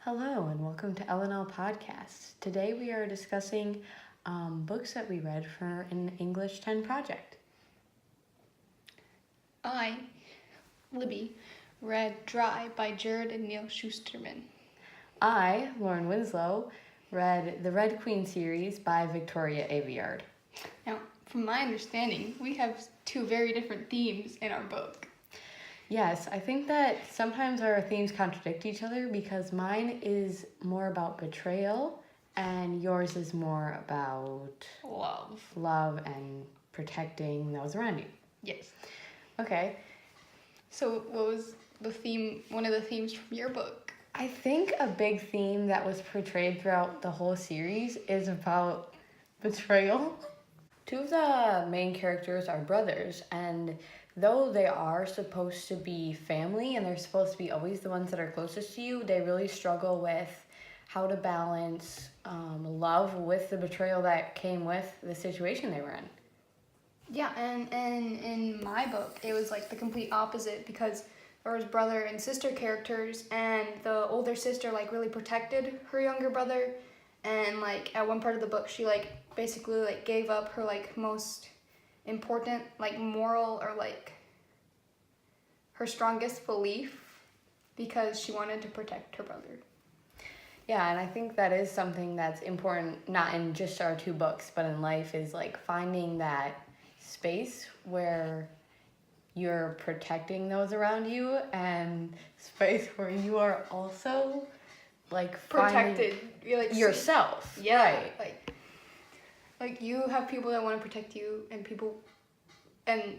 Hello and welcome to L&L Podcast. Today we are discussing books that we read for an English 10 project. I, Libby, read Dry by Jared and Neil Schusterman. I, Lauren Winslow, read the Red Queen series by Victoria Aveyard. Now, from my understanding, we have two very different themes in our book. Yes, I think that sometimes our themes contradict each other because mine is more about betrayal and yours is more about love and protecting those around you. Yes. Okay. So what was the theme, one of the themes from your book? I think a big theme that was portrayed throughout the whole series is about betrayal. Two of the main characters are brothers, and though they are supposed to be family and they're supposed to be always the ones that are closest to you, they really struggle with how to balance love with the betrayal that came with the situation they were in. Yeah, and in my book, it was like the complete opposite because there was brother and sister characters, and the older sister like really protected her younger brother, and like at one part of the book, she like basically like gave up her like most important like moral or like her strongest belief because she wanted to protect her brother. Yeah, and I think that is something that's important, not in just our two books, but in life, is like finding that space where you're protecting those around you and space where you are also like Protected. You're like yourself. Yeah, right. Like you have people that want to protect you and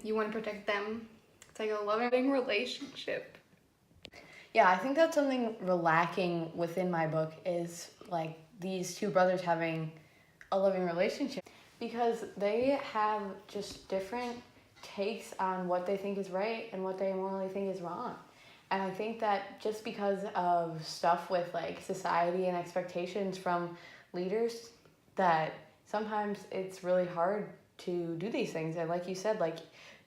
you want to protect them. It's like a loving relationship. Yeah, I think that's something lacking within my book is like these two brothers having a loving relationship because they have just different takes on what they think is right and what they morally think is wrong. And I think that just because of stuff with like society and expectations from leaders that sometimes it's really hard to do these things. And like you said, like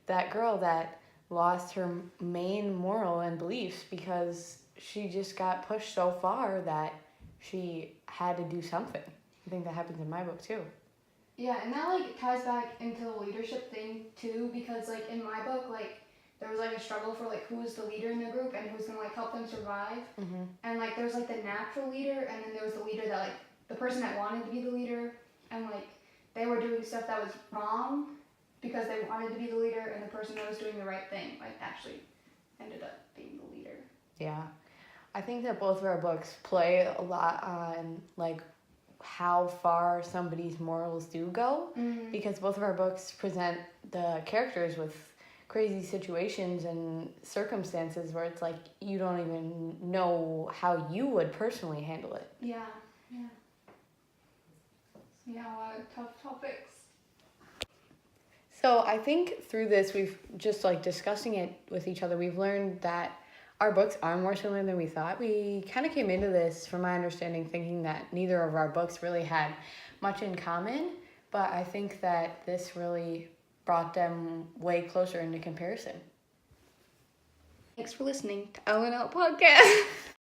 that girl that lost her main moral and beliefs because she just got pushed so far that she had to do something. I think that happens in my book too. Yeah, and that like ties back into the leadership thing too, because like in my book, like there was like a struggle for like who was the leader in the group and who's gonna like help them survive. Mm-hmm. And like there was like the natural leader, and then there was the leader that like the person that wanted to be the leader, and like they were doing stuff that was wrong because they wanted to be the leader, and the person that was doing the right thing like actually ended up being the leader. Yeah, I think that both of our books play a lot on like how far somebody's morals do go, because both of our books present the characters with crazy situations and circumstances where it's like you don't even know how you would personally handle it. Yeah, a lot of tough topics. So I think through this, we've just like discussing it with each other, we've learned that our books are more similar than we thought. We kind of came into this, from my understanding, thinking that neither of our books really had much in common, but I think that this really brought them way closer into comparison. Thanks for listening to L&L Podcast.